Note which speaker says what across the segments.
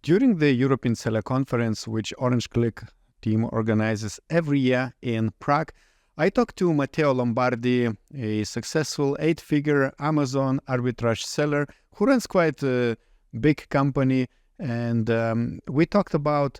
Speaker 1: During the European Seller Conference, which Orange Click team organizes every year in Prague, I talked to Matteo Lombardi, a successful 8-figure Amazon arbitrage seller who runs quite a big company. And we talked about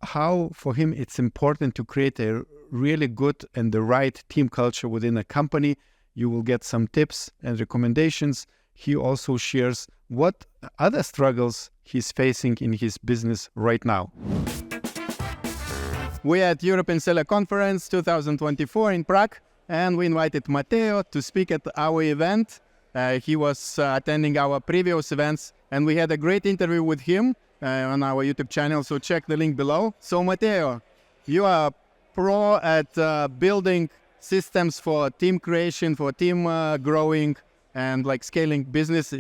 Speaker 1: how for him it's important to create a really good and the right team culture within a company. You will get some tips and recommendations. He also shares what other struggles he's facing in his business right now. We're at European Seller Conference 2024 in Prague, and we invited Matteo to speak at our event. He was attending our previous events, and we had a great interview with him on our YouTube channel, so check the link below. So Matteo, you are pro at building systems for team creation, for team growing, and like scaling business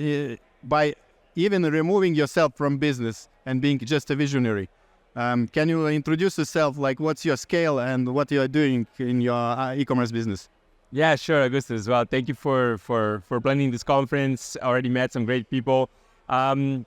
Speaker 1: by even removing yourself from business and being just a visionary. Can you introduce yourself, like what's your scale and what you are doing in your e-commerce business?
Speaker 2: Yeah, sure, Augustus. Well, thank you for planning this conference. I already met some great people. I'm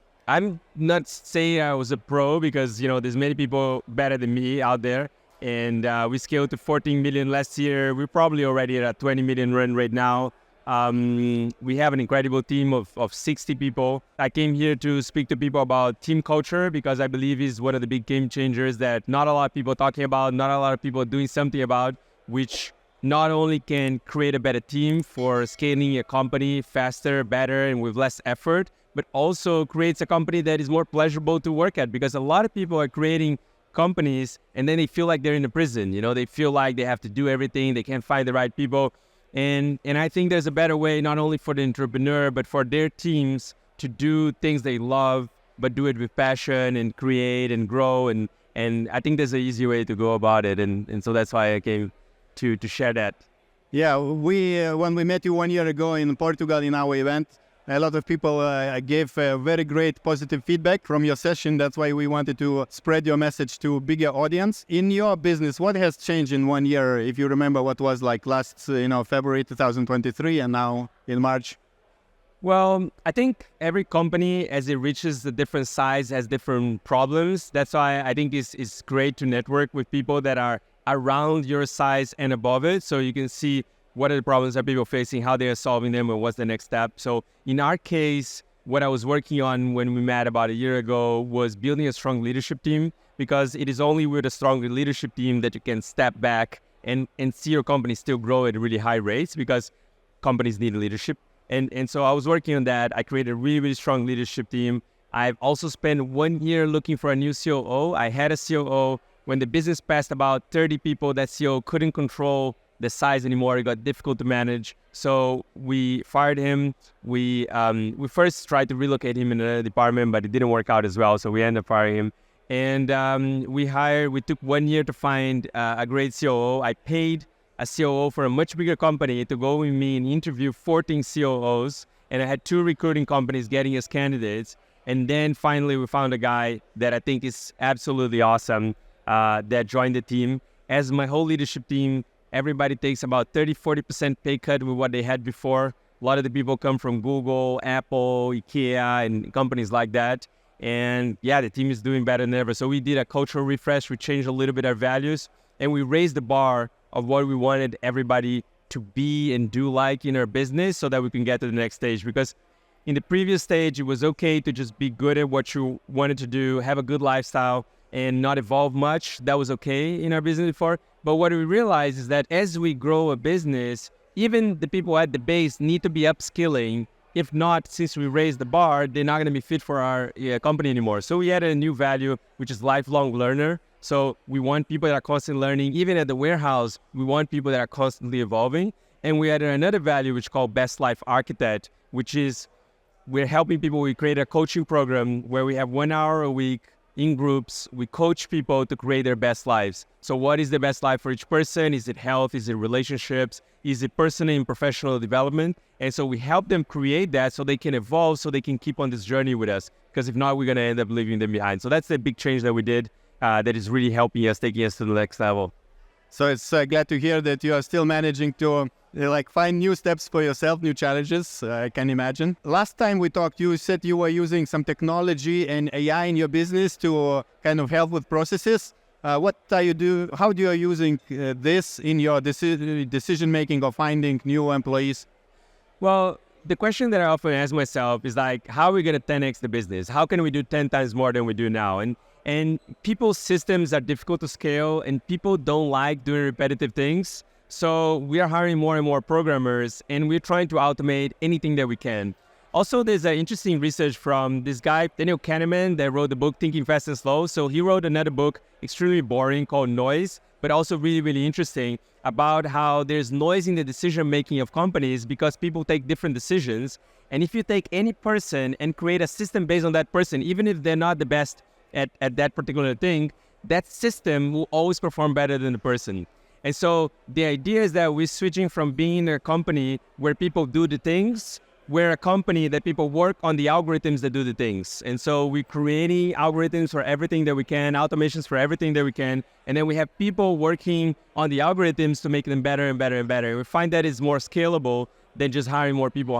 Speaker 2: not saying I was a pro because, there's many people better than me out there. And we scaled to 14 million last year. We're probably already at a 20 million run right now. We have an incredible team of 60 people. I came here to speak to people about team culture because I believe is one of the big game changers that not a lot of people are talking about, not a lot of people are doing something about, which not only can create a better team for scaling a company faster, better, and with less effort, but also creates a company that is more pleasurable to work at, because a lot of people are creating companies and then they feel like they're in a prison. They feel like they have to do everything, they can't find the right people. And I think there's a better way, not only for the entrepreneur, but for their teams to do things they love, but do it with passion and create and grow. And I think there's an easy way to go about it. And so that's why I came to share that.
Speaker 1: Yeah, when we met you 1 year ago in Portugal in our event, a lot of people gave very great positive feedback from your session. That's why we wanted to spread your message to a bigger audience. In your business, what has changed in 1 year? If you remember what was like last, February 2023 and now in March?
Speaker 2: Well, I think every company, as it reaches a different size, has different problems. That's why I think it's great to network with people that are around your size and above it, so you can see what are the problems that people are facing, how they are solving them, and what's the next step. So in our case, what I was working on when we met about a year ago was building a strong leadership team, because it is only with a strong leadership team that you can step back and see your company still grow at really high rates, because companies need leadership. And so I was working on that. I created a really, really strong leadership team. I've also spent 1 year looking for a new COO. I had a COO. When the business passed about 30 people, that COO couldn't control the size anymore. It got difficult to manage. So we fired him. We first tried to relocate him in another department, but it didn't work out as well. So we ended up firing him. And we took 1 year to find a great COO. I paid a COO for a much bigger company to go with me and interview 14 COOs. And I had 2 recruiting companies getting us candidates. And then finally we found a guy that I think is absolutely awesome that joined the team. As my whole leadership team, everybody takes about 30-40% pay cut with what they had before. A lot of the people come from Google, Apple, IKEA, and companies like that. And yeah, the team is doing better than ever. So we did a cultural refresh. We changed a little bit our values, and we raised the bar of what we wanted everybody to be and do like in our business, so that we can get to the next stage. Because in the previous stage, it was okay to just be good at what you wanted to do, have a good lifestyle, and not evolve much. That was okay in our business before. But what we realized is that as we grow a business, even the people at the base need to be upskilling. If not, since we raised the bar, they're not going to be fit for our company anymore. So we added a new value, which is lifelong learner. So we want people that are constantly learning. Even at the warehouse, we want people that are constantly evolving. And we added another value, which is called Best Life Architect, which is we're helping people. We create a coaching program where we have 1 hour a week in groups. We coach people to create their best lives. So what is the best life for each person? Is it health? Is it relationships? Is it personal and professional development? And so we help them create that so they can evolve, so they can keep on this journey with us. Because if not, we're going to end up leaving them behind. So that's the big change that we did that is really helping us, taking us to the next level.
Speaker 1: So it's glad to hear that you are still managing to like find new steps for yourself, new challenges, I can imagine. Last time we talked, you said you were using some technology and AI in your business to kind of help with processes. What are you do? How do you using this in your decision making or finding new employees?
Speaker 2: Well, the question that I often ask myself is like, how are we going to 10x the business? How can we do 10 times more than we do now? And people's systems are difficult to scale, and people don't like doing repetitive things. So we are hiring more and more programmers, and we're trying to automate anything that we can. Also, there's an interesting research from this guy, Daniel Kahneman, that wrote the book Thinking Fast and Slow. So he wrote another book, extremely boring, called Noise, but also really, really interesting, about how there's noise in the decision-making of companies because people take different decisions. And if you take any person and create a system based on that person, even if they're not the best at that particular thing, that system will always perform better than the person. And so the idea is that we're switching from being a company where people do the things, we're a company that people work on the algorithms that do the things. And so we're creating algorithms for everything that we can, automations for everything that we can. And then we have people working on the algorithms to make them better and better and better. And we find that is more scalable than just hiring more people.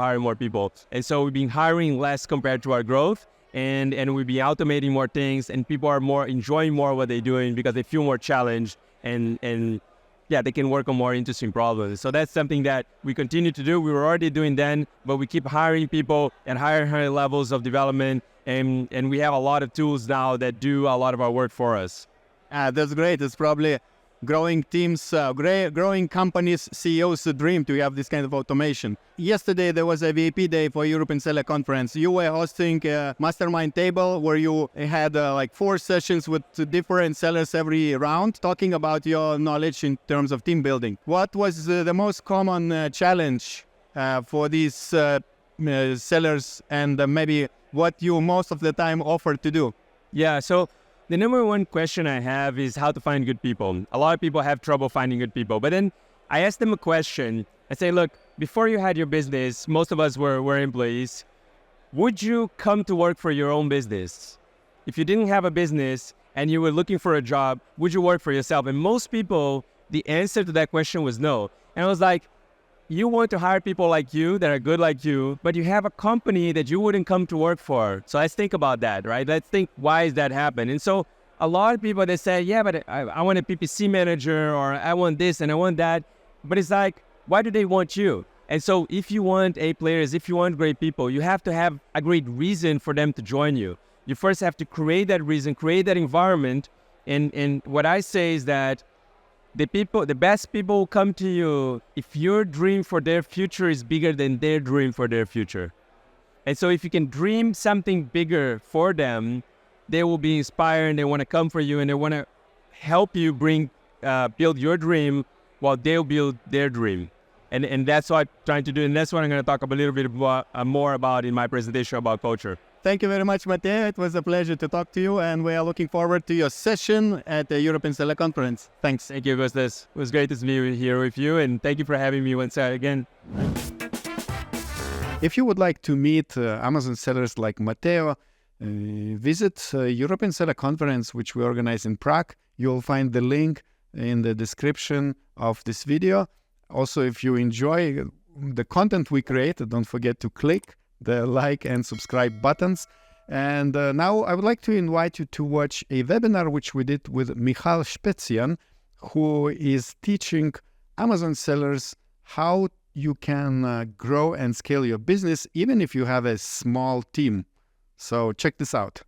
Speaker 2: And so we've been hiring less compared to our growth. And we've been automating more things, and people are more enjoying more what they're doing because they feel more challenged and yeah, they can work on more interesting problems. So that's something that we continue to do. We were already doing then, but we keep hiring people at higher levels of development, and we have a lot of tools now that do a lot of our work for us.
Speaker 1: That's great. It's probably growing teams, growing companies, CEOs' dream to have this kind of automation. Yesterday, there was a VP Day for European Seller Conference. You were hosting a mastermind table where you had like 4 sessions with different sellers every round, talking about your knowledge in terms of team building. What was the most common challenge for these sellers, and maybe what you most of the time offer to do?
Speaker 2: Yeah, so the number one question I have is how to find good people. A lot of people have trouble finding good people. But then I ask them a question. I say, look, before you had your business, most of us were employees. Would you come to work for your own business? If you didn't have a business and you were looking for a job, would you work for yourself? And most people, the answer to that question was no. And I was like, you want to hire people like you that are good like you, but you have a company that you wouldn't come to work for. So let's think about that, right? Let's think, why is that happen? And so a lot of people, they say, yeah, but I want a PPC manager, or I want this and I want that. But it's like, why do they want you? And so if you want A players, if you want great people, you have to have a great reason for them to join you. You first have to create that reason, create that environment. And what I say is that the best people will come to you if your dream for their future is bigger than their dream for their future. And so if you can dream something bigger for them, they will be inspired and they want to come for you and they want to help you build your dream while they'll build their dream. And that's what I'm trying to do. And that's what I'm going to talk a little bit more about in my presentation about culture.
Speaker 1: Thank you very much, Mateo. It was a pleasure to talk to you, and we are looking forward to your session at the European Seller Conference. Thanks.
Speaker 2: Thank you, Gustas. It was great to be here with you, and thank you for having me once again.
Speaker 1: If you would like to meet Amazon sellers like Mateo, visit European Seller Conference, which we organize in Prague. You'll find the link in the description of this video. Also, if you enjoy the content we create, don't forget to click the like and subscribe buttons. And now I would like to invite you to watch a webinar which we did with Michal Spezian, who is teaching Amazon sellers how you can grow and scale your business even if you have a small team. So check this out.